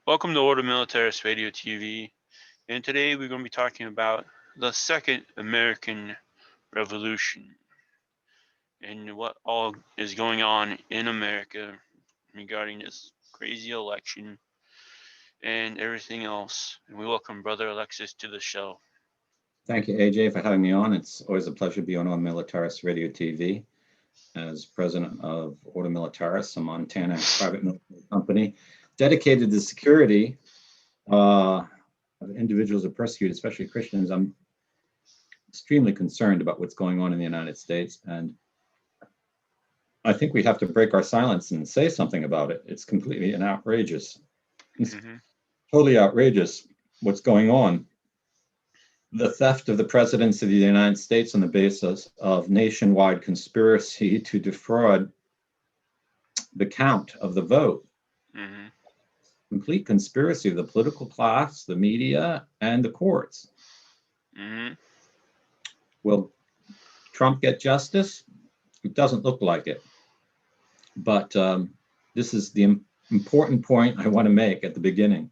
Welcome to Order Militaris Radio TV, and today we're going to be talking about the Second American Revolution and what all is going on in America regarding this crazy election and everything else. And we welcome Brother Alexis to the show. Thank you, AJ, for having me on. It's always a pleasure to be on Militaris Radio TV. As president of Order Militaris, a Montana private military company dedicated to the security of individuals who are persecuted, especially Christians. I'm extremely concerned about what's going on in the United States, and I think we have to break our silence and say something about it. It's completely outrageous. It's totally outrageous what's going on. The theft of the presidency of the United States on the basis of nationwide conspiracy to defraud the count of the vote. Complete conspiracy of the political class, the media, and the courts. Will Trump get justice? It doesn't look like it. But this is the important point I want to make at the beginning.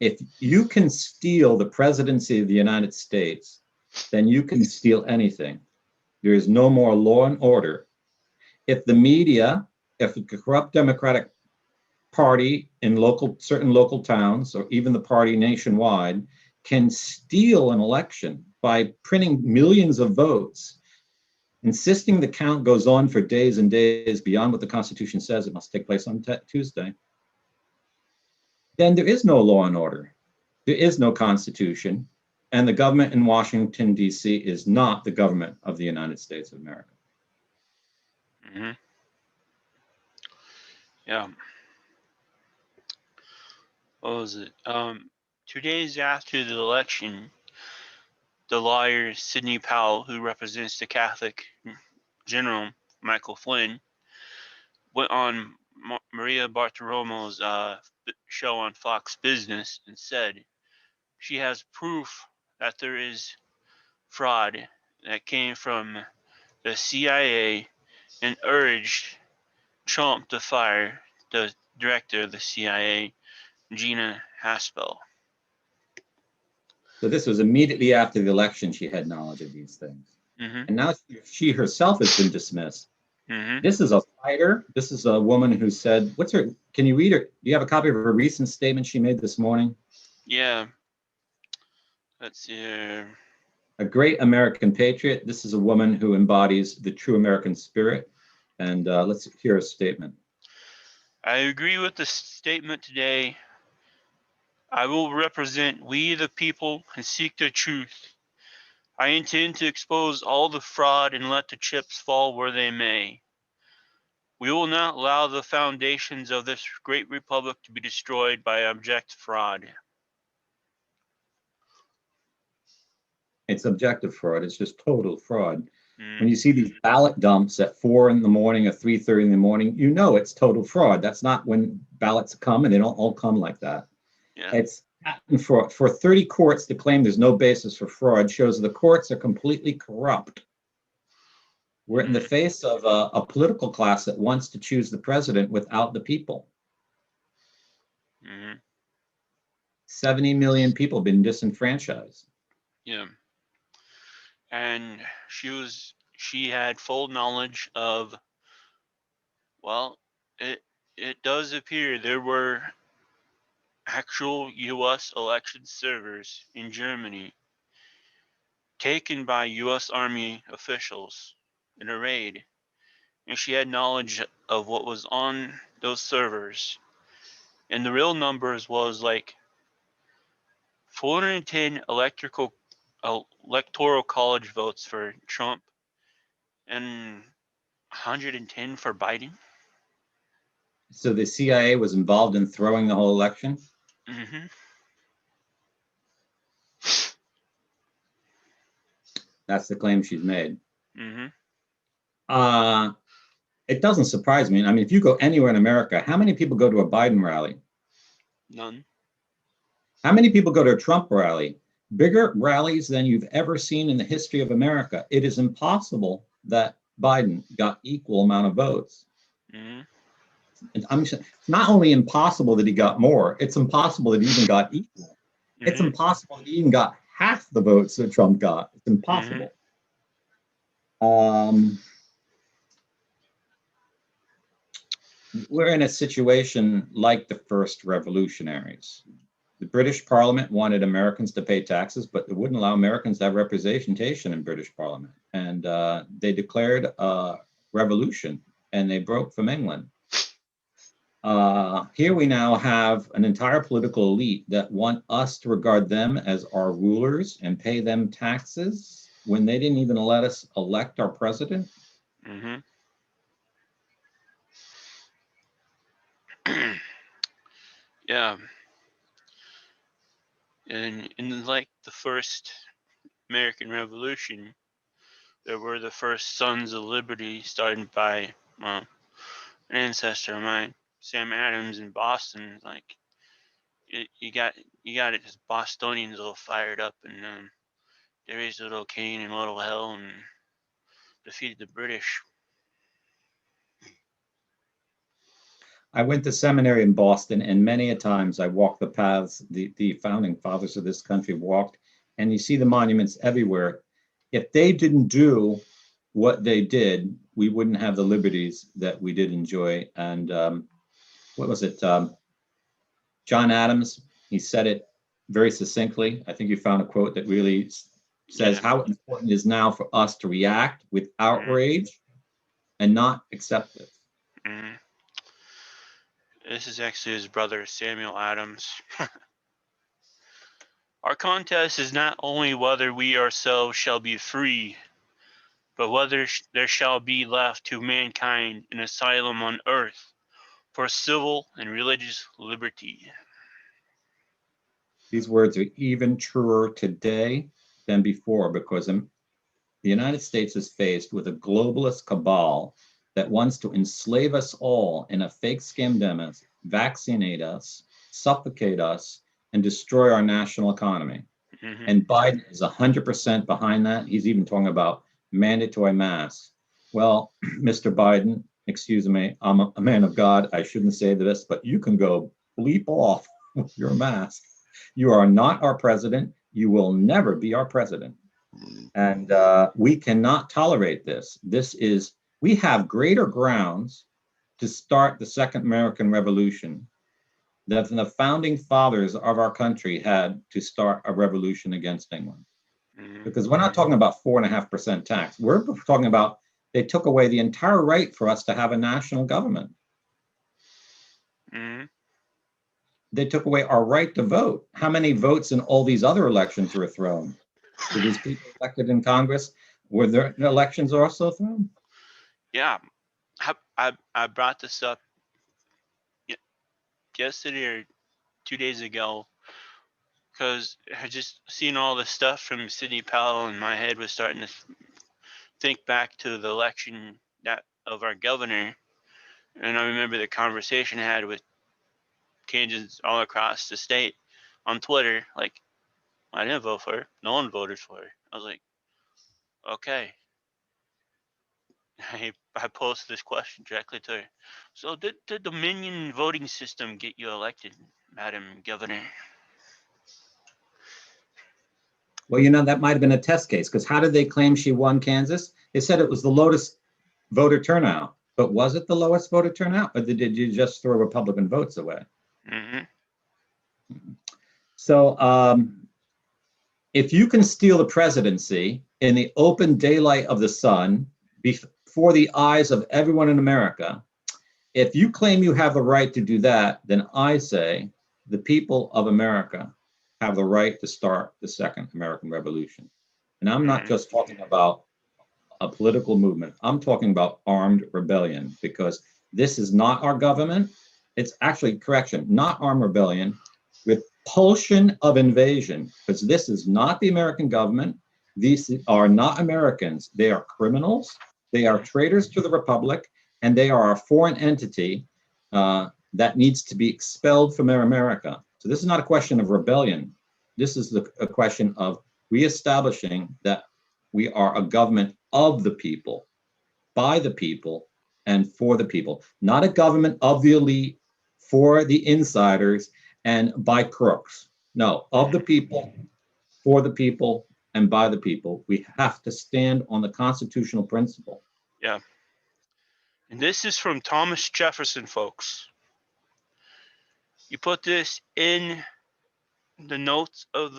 If you can steal the presidency of the United States, then you can steal anything. There is no more law and order. If the media, if the corrupt Democratic Party in certain local towns, or even the party nationwide, can steal an election by printing millions of votes, insisting the count goes on for days and days beyond what the Constitution says it must take place on Tuesday, then there is no law and order. There is no Constitution, and the government in Washington, D.C. is not the government of the United States of America. Yeah. What was it? 2 days after the election, the lawyer Sidney Powell, who represents the Catholic General Michael Flynn, went on Maria Bartiromo's show on Fox Business and said she has proof that there is fraud that came from the CIA and urged Trump to fire the director of the CIA, Gina Haspel. So this was immediately after the election she had knowledge of these things. And now she herself has been dismissed. This is a fighter. This is a woman who said, can you read her? Do you have a copy of her recent statement she made this morning? Yeah. Let's see here. A great American patriot. This is a woman who embodies the true American spirit. And let's hear her statement. I agree with the statement today. I will represent we the people and seek the truth. I intend to expose all the fraud and let the chips fall where they may. We will not allow the foundations of this great republic to be destroyed by abject fraud. It's objective fraud. It's just total fraud. When you see these ballot dumps at 4 in the morning or 3:30 in the morning, you know it's total fraud. That's not when ballots come, and they don't all come like that. Yeah. It's for 30 courts to claim there's no basis for fraud shows the courts are completely corrupt. We're in the face of a political class that wants to choose the president without the people. 70 million people have been disenfranchised. Yeah. And she had full knowledge of, well, it does appear there were actual U.S. election servers in Germany taken by U.S. Army officials in a raid, and she had knowledge of what was on those servers, and the real numbers was like 410 electoral college votes for Trump and 110 for Biden. So the CIA was involved in throwing the whole election? That's the claim she's made. It doesn't surprise me. I mean, if you go anywhere in America, how many people go to a Biden rally? None. How many people go to a Trump rally? Bigger rallies than you've ever seen in the history of America. It is impossible that Biden got equal amount of votes. not only impossible that he got more, it's impossible that he even got equal. It's impossible that he even got half the votes that Trump got. It's impossible. We're in a situation like the first revolutionaries. The British Parliament wanted Americans to pay taxes, but it wouldn't allow Americans to have representation in British Parliament. And they declared a revolution, and they broke from England. Here we now have an entire political elite that want us to regard them as our rulers and pay them taxes when they didn't even let us elect our president. Yeah. And in like the first American Revolution, there were the first Sons of Liberty started by an ancestor of mine, Sam Adams in Boston. Like you got it, just Bostonians all fired up, and they raised little Cain and little hell and defeated the British. I went to seminary in Boston, and many a times I walked the paths the founding fathers of this country walked, and you see the monuments everywhere. If they didn't do what they did, we wouldn't have the liberties that we did enjoy. And what was it? John Adams, he said it very succinctly. I think you found a quote that really says how important it is now for us to react with outrage and not accept it. This is actually his brother, Samuel Adams. Our contest is not only whether we ourselves shall be free, but whether there shall be left to mankind an asylum on earth for civil and religious liberty. These words are even truer today than before, because the United States is faced with a globalist cabal that wants to enslave us all in a fake scamdemic, vaccinate us, suffocate us, and destroy our national economy. And Biden is 100% behind that. He's even talking about mandatory masks. Well, Mr. Biden, excuse me, I'm a man of God. I shouldn't say this, but you can go bleep off with your mask. You are not our president. You will never be our president. And we cannot tolerate this. We have greater grounds to start the Second American Revolution than the founding fathers of our country had to start a revolution against England. Because we're not talking about 4.5% tax. We're talking about they took away the entire right for us to have a national government. They took away our right to vote. How many votes in all these other elections were thrown? Were these people elected in Congress? Were their elections also thrown? Yeah, I brought this up yesterday or 2 days ago because I just seen all this stuff from Sidney Powell, and my head was starting to think back to the election of our governor. And I remember the conversation I had with Cajuns all across the state on Twitter, like, I didn't vote for her. No one voted for her. I was like, okay. I posed this question directly to her. So did the Dominion voting system get you elected, Madam Governor? Well, that might have been a test case, because how did they claim she won Kansas? They said it was the lowest voter turnout. But was it the lowest voter turnout, or did you just throw Republican votes away? So if you can steal the presidency in the open daylight of the sun before the eyes of everyone in America, if you claim you have the right to do that, then I say the people of America have the right to start the Second American Revolution. And I'm not just talking about a political movement. I'm talking about armed rebellion, because this is not our government. It's actually, correction, not armed rebellion, repulsion of invasion, because this is not the American government. These are not Americans. They are criminals. They are traitors to the Republic, and they are a foreign entity that needs to be expelled from America. So this is not a question of rebellion. This is a question of reestablishing that we are a government of the people, by the people, and for the people, not a government of the elite, for the insiders, and by crooks. No, of the people, for the people, and by the people. We have to stand on the constitutional principle. Yeah. And this is from Thomas Jefferson, folks. You put this in the notes of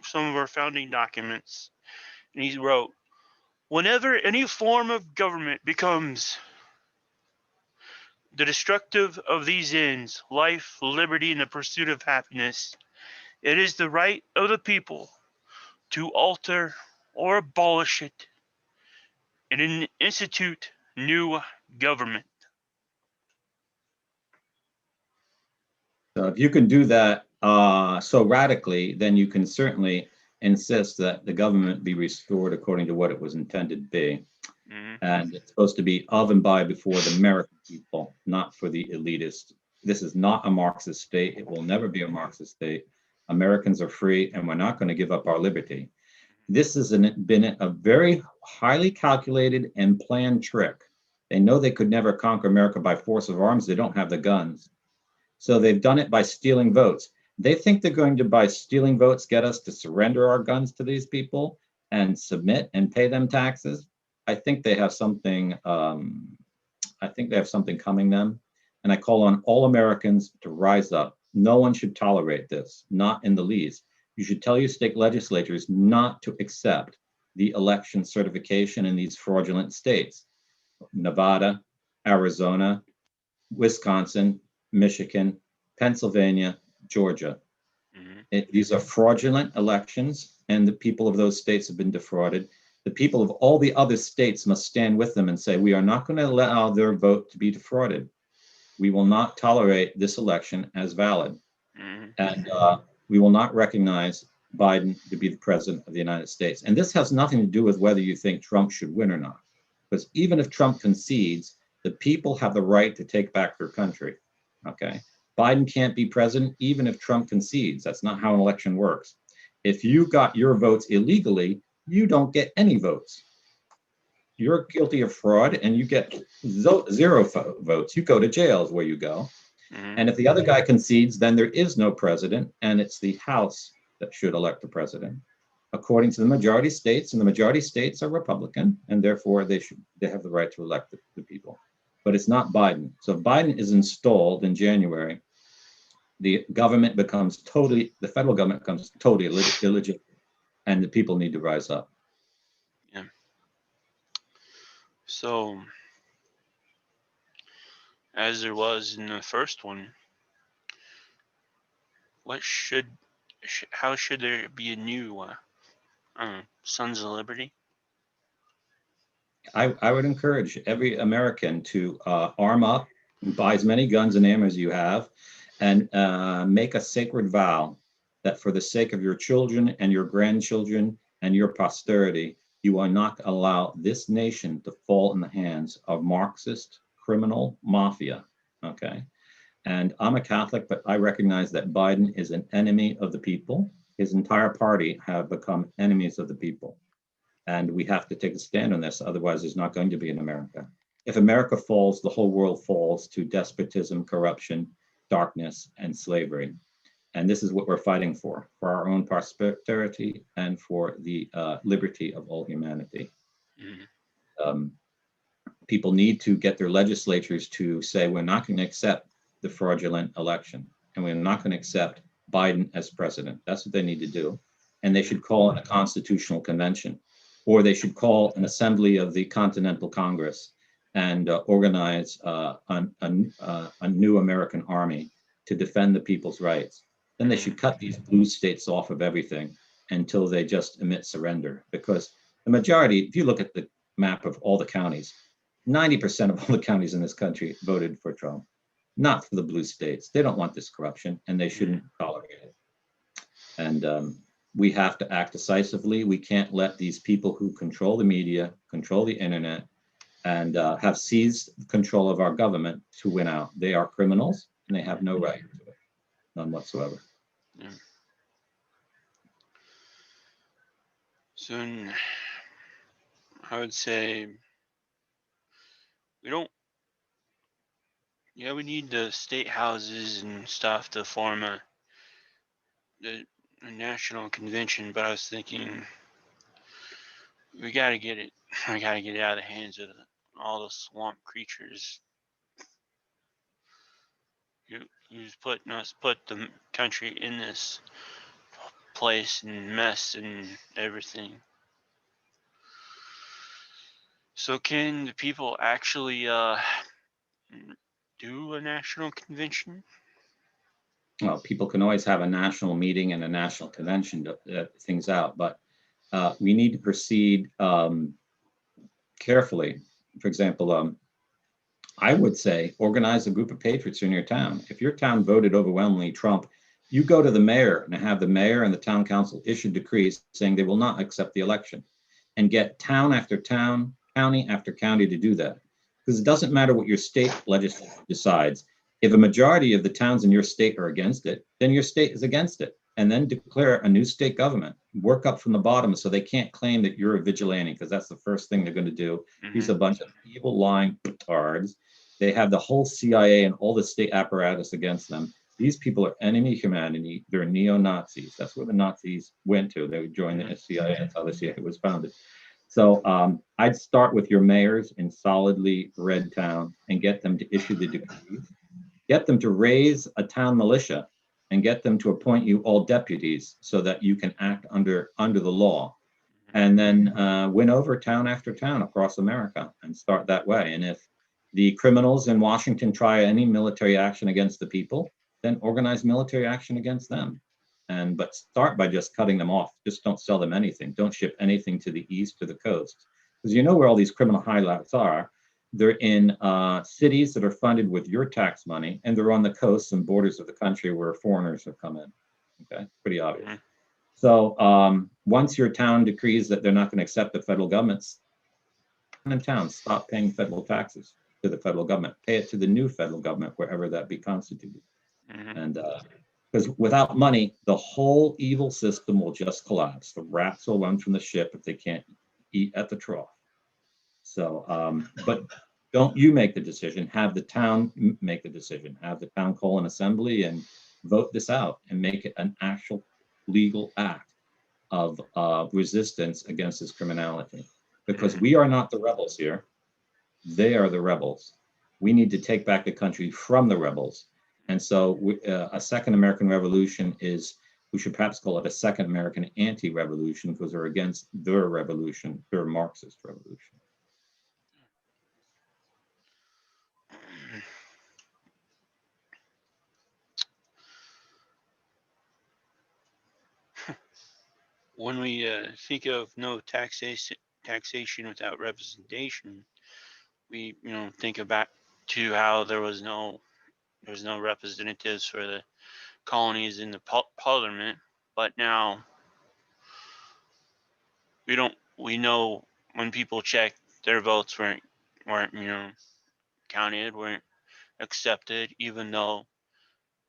some of our founding documents, and he wrote, "Whenever any form of government becomes the destructive of these ends, life, liberty, and the pursuit of happiness, it is the right of the people to alter or abolish it and institute new government." So if you can do that so radically, then you can certainly insist that the government be restored according to what it was intended to be. Mhm. And it's supposed to be of and by before the American people, not for the elitist. This is not a Marxist state. It will never be a Marxist state. Americans are free, and we're not going to give up our liberty. This has been a very highly calculated and planned trick. They know they could never conquer America by force of arms. They don't have the guns. So they've done it by stealing votes. They think they're going to, by stealing votes, get us to surrender our guns to these people and submit and pay them taxes. I think they have something. I think they have something coming them, and I call on all Americans to rise up. No one should tolerate this, not in the least. You should tell your state legislatures not to accept the election certification in these fraudulent states: Nevada, Arizona, Wisconsin, Michigan, Pennsylvania, Georgia. Mhm. These are fraudulent elections, and the people of those states have been defrauded. The people of all the other states must stand with them and say, we are not going to allow their vote to be defrauded. We will not tolerate this election as valid. Mhm. And we will not recognize Biden to be the president of the United States. And this has nothing to do with whether you think Trump should win or not. Because even if Trump concedes, the people have the right to take back their country. Okay. Biden can't be president even if Trump concedes. That's not how an election works. If you got your votes illegally, you don't get any votes. You're guilty of fraud and you get zero votes. You go to jail is where you go. Mhm. And if the other guy concedes, then there is no president, and it's the House that should elect the president, according to the majority states. And the majority states are Republican, and therefore they have the right to elect the people. But it's not Biden. So if Biden is installed in January, the government becomes totally, the federal government becomes totally illegitimate, and the people need to rise up. Yeah. So, as there was in the first one, what should, how should there be a new Sons of Liberty? I would encourage every American to arm up, buy as many guns and ammo as you have, and make a sacred vow that for the sake of your children and your grandchildren and your posterity, you will not allow this nation to fall in the hands of Marxist criminal mafia. Okay. And I'm a Catholic, but I recognize that Biden is an enemy of the people. His entire party have become enemies of the people. And we have to take a stand on this. Otherwise, there's not going to be an America. If America falls, the whole world falls to despotism, corruption, darkness, and slavery. And this is what we're fighting for our own prosperity and for the liberty of all humanity. Mhm. Um, People need to get their legislatures to say, we're not going to accept the fraudulent election, and we're not going to accept Biden as president. That's what they need to do. And they should call in a constitutional convention, or they should call an assembly of the Continental Congress and organize a new American army to defend the people's rights. Then they should cut these blue states off of everything until they just admit surrender. Because the majority, if you look at the map of all the counties, 90% of all the counties in this country voted for Trump, not for the blue states. They don't want this corruption, and they shouldn't tolerate it. And we have to act decisively. We can't let these people who control the media, control the internet, and have seized control of our government to win out. They are criminals, and they have no right to it, none whatsoever. Yeah. So, I would say we don't. Yeah, we need the state houses and stuff to form a national convention. But I was thinking we gotta get it. We gotta get it out of the hands of all the swamp creatures. Who's putting us, put the country in this place and mess and everything. So can the people actually do a national convention? Well, people can always have a national meeting and a national convention to things out, but we need to proceed carefully. For example, I would say organize a group of patriots in your town. If your town voted overwhelmingly Trump, you go to the mayor and have the mayor and the town council issue decrees saying they will not accept the election, and get town after town, county after county to do that. Because it doesn't matter what your state legislature decides. If a majority of the towns in your state are against it, then your state is against it. And then declare a new state government. Work up from the bottom so they can't claim that you're a vigilante, because that's the first thing they're going to do. These are a bunch of evil, lying petards. They have the whole CIA and all the state apparatus against them. These people are enemy humanity. They're neo-Nazis. That's where the Nazis went to. They joined the CIA. That's how the CIA was founded. So I'd start with your mayors in solidly red town and get them to issue the decrees. Get them to raise a town militia and get them to appoint you all deputies so that you can act under the law. And then win over town after town across America and start that way. And if the criminals in Washington try any military action against the people, then organize military action against them. But start by just cutting them off. Just don't sell them anything. Don't ship anything to the east or the coast. Because you know where all these criminal hideouts are. They're in cities that are funded with your tax money, and they're on the coasts and borders of the country where foreigners have come in. Okay, pretty obvious. So once your town decrees that they're not going to accept the federal government, towns stop paying federal taxes to the federal government. Pay it to the new federal government, wherever that be constituted. And because without money, the whole evil system will just collapse. The rats will run from the ship if they can't eat at the trough. So, but don't you make the decision. Have the town make the decision. Have the town call an assembly and vote this out and make it an actual legal act of resistance against this criminality. Because we are not the rebels here. They are the rebels. We need to take back the country from the rebels. And so a second American Revolution is, we should perhaps call it a second American anti-revolution, because they're against their revolution, their Marxist revolution. When we think of no taxation without representation, we think about to how there was no representatives for the colonies in the parliament, but now we know when people check, their votes weren't counted, weren't accepted, even though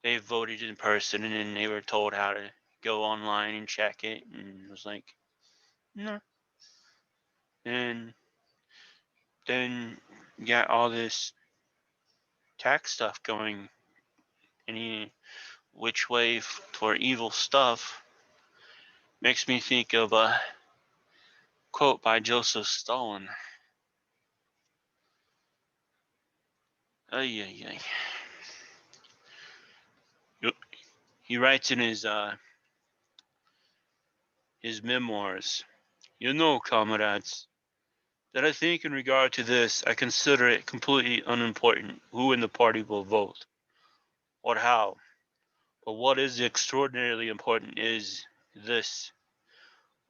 they voted in person and then they were told how to go online and check it, and it was like, no. And then you got all this tax stuff going any which way for evil stuff. Makes me think of a quote by Joseph Stalin. Ay, ay, ay. He writes in his memoirs, comrades, that I think in regard to this, I consider it completely unimportant who in the party will vote or how. But what is extraordinarily important is this: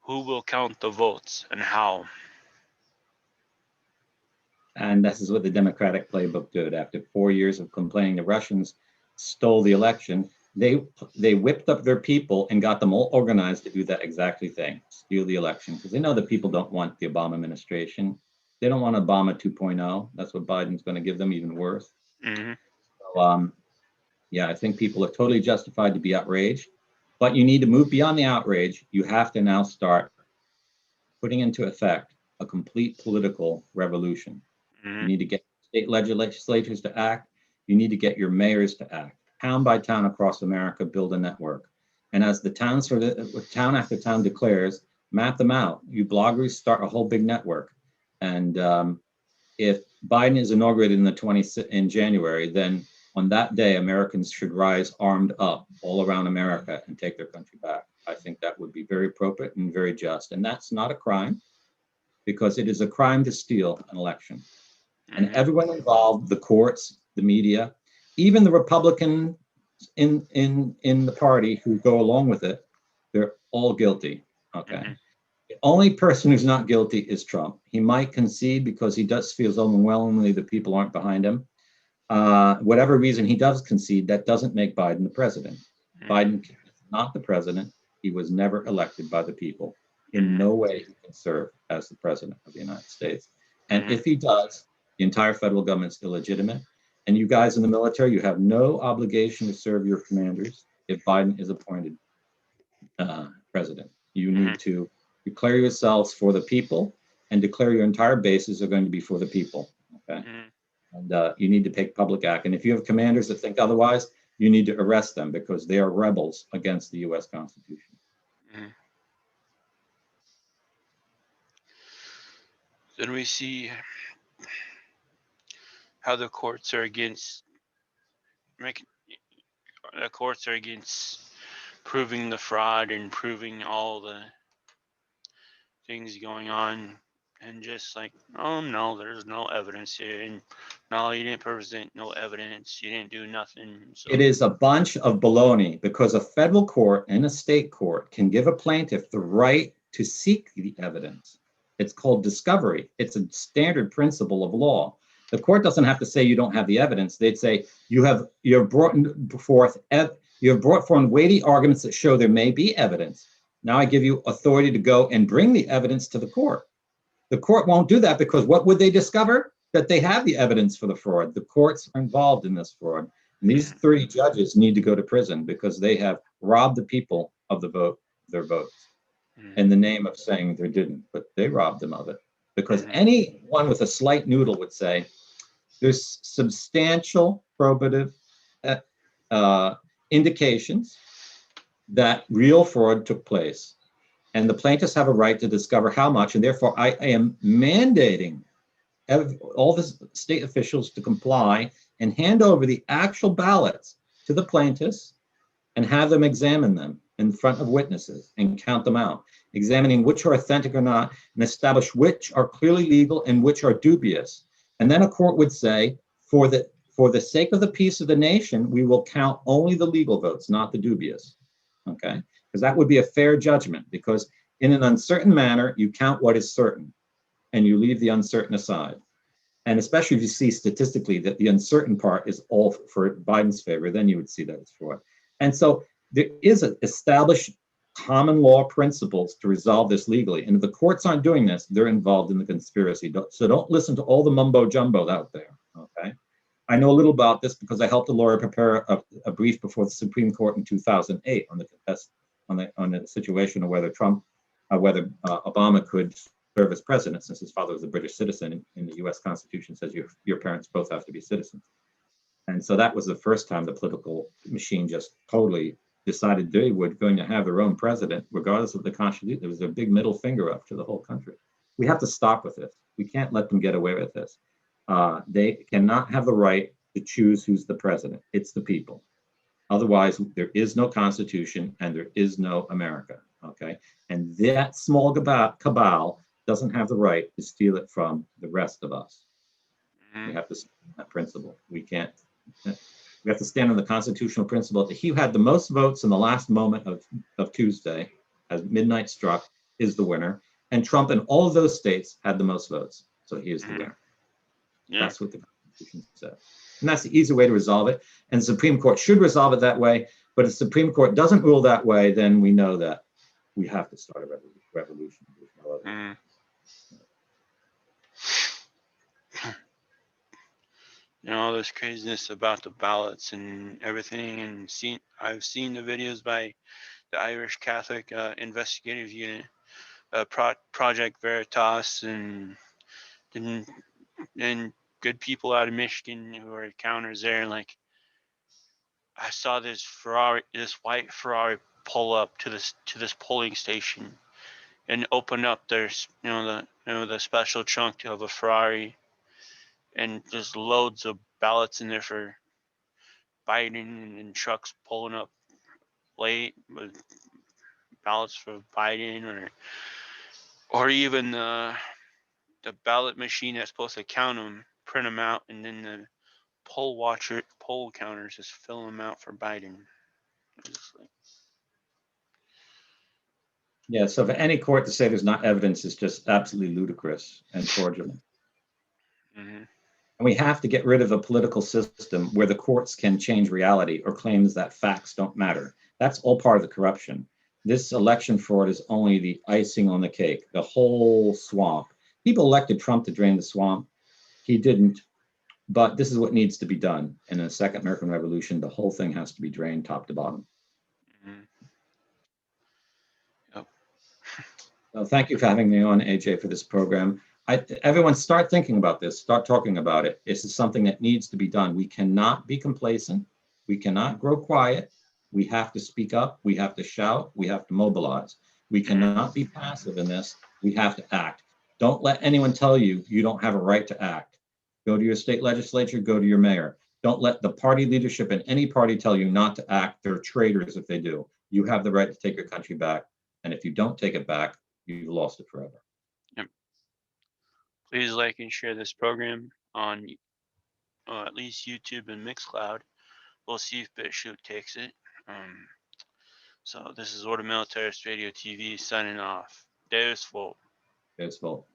who will count the votes and how? And this is what the Democratic playbook did. After 4 years of complaining the Russians stole the election, they whipped up their people and got them all organized to do that exactly thing, steal the election, because they know that people don't want the Obama administration. They don't want Obama 2.0. That's what Biden's going to give them, even worse. So, yeah, I think people are totally justified to be outraged, but you need to move beyond the outrage. You have to now start putting into effect a complete political revolution. You need to get state legislatures to act. You need to get your mayors to act. Town by town across America, build a network. And as the town after town declares, map them out. You bloggers start a whole big network. And if Biden is inaugurated in January, then on that day, Americans should rise armed up all around America and take their country back. I think that would be very appropriate and very just. And that's not a crime, because it is a crime to steal an election. And everyone involved, the courts, the media, even the Republicans in the party who go along with it, they're all guilty. Okay. The only person who's not guilty is Trump. He might concede because he does feels overwhelmingly that people aren't behind him. Whatever reason he does concede, that doesn't make Biden the president. Biden is not the president. He was never elected by the people. In no way he can serve as the president of the United States. And if he does, the entire federal government's illegitimate. And you guys in the military, you have no obligation to serve your commanders if Biden is appointed president. You need to declare yourselves for the people and declare your entire bases are going to be for the people. Okay. And you need to take public act. And if you have commanders that think otherwise, you need to arrest them because they are rebels against the U.S. Constitution. Then we see how the courts are against proving the fraud and proving all the things going on, and just like, oh no, there's no evidence here, and no, you didn't present no evidence, you didn't do nothing. So it is a bunch of baloney, because a federal court and a state court can give a plaintiff the right to seek the evidence. It's called discovery. It's a standard principle of law. The court doesn't have to say you don't have the evidence. They'd say you have brought forth weighty arguments that show there may be evidence. Now I give you authority to go and bring the evidence to the court. The court won't do that because what would they discover? That they have the evidence for the fraud. The courts are involved in this fraud. And these 30 judges need to go to prison because they have robbed the people of their votes in the name of saying they didn't, but they robbed them of it. Because anyone with a slight noodle would say there's substantial probative indications that real fraud took place. And the plaintiffs have a right to discover how much, and therefore I am mandating all the state officials to comply and hand over the actual ballots to the plaintiffs and have them examine them in front of witnesses and count them out, examining which are authentic or not, and establish which are clearly legal and which are dubious. And then a court would say, for the sake of the peace of the nation, we will count only the legal votes, not the dubious. Okay, because that would be a fair judgment, because in an uncertain manner, you count what is certain and you leave the uncertain aside. And especially if you see statistically that the uncertain part is all for Biden's favor, then you would see that it's fraud. And so there is established common law principles to resolve this legally. And if the courts aren't doing this, they're involved in the conspiracy. So don't listen to all the mumbo jumbo out there, okay? I know a little about this because I helped a lawyer prepare a brief before the Supreme Court in 2008 on the situation of whether Obama could serve as president, since his father was a British citizen. In the U.S. Constitution says your parents both have to be citizens. And so that was the first time the political machine just totally decided they were going to have their own president, regardless of the Constitution. There was a big middle finger up to the whole country. We have to stop with this. We can't let them get away with this. They cannot have the right to choose who's the president. It's the people. Otherwise, there is no Constitution and there is no America. Okay, and that small cabal doesn't have the right to steal it from the rest of us. We have to stand on that principle. We can't. We have to stand on the constitutional principle that he who had the most votes in the last moment of Tuesday, as midnight struck, is the winner. And Trump in all of those states had the most votes, so he is the winner. Yeah. That's what the Constitution says. And that's the easy way to resolve it. And the Supreme Court should resolve it that way. But if the Supreme Court doesn't rule that way, then we know that we have to start a revolution. You know, all this craziness about the ballots and everything, and I've seen the videos by the Irish Catholic Investigative Unit, Project Veritas, and good people out of Michigan who are counters there, and like I saw this white Ferrari pull up to this polling station and open up their the special trunk of a Ferrari, and just loads of ballots in there for Biden, and trucks pulling up late with ballots for Biden, or even the ballot machine that's supposed to count them, print them out, and then the poll counters just fill them out for Biden. Like, Yeah, so for any court to say there's not evidence is just absolutely ludicrous and fraudulent. mm-hmm. And we have to get rid of a political system where the courts can change reality or claims that facts don't matter. That's all part of the corruption. This election fraud is only the icing on the cake, the whole swamp. People elected Trump to drain the swamp. He didn't. But this is what needs to be done. In the Second American Revolution, the whole thing has to be drained top to bottom. Mm-hmm. Yep. So thank you for having me on, AJ, for this program. Everyone start thinking about this, start talking about it. This is something that needs to be done. We cannot be complacent. We cannot grow quiet. We have to speak up. We have to shout. We have to mobilize. We cannot be passive in this. We have to act. Don't let anyone tell you you don't have a right to act. Go to your state legislature, go to your mayor. Don't let the party leadership in any party tell you not to act. They're traitors if they do. You have the right to take your country back. And if you don't take it back, you've lost it forever. Yep. Please like and share this program on at least YouTube and Mixcloud. We'll see if BitChute takes it. So this is Order Militarist Radio TV signing off. Deus Volt. Deus Volt.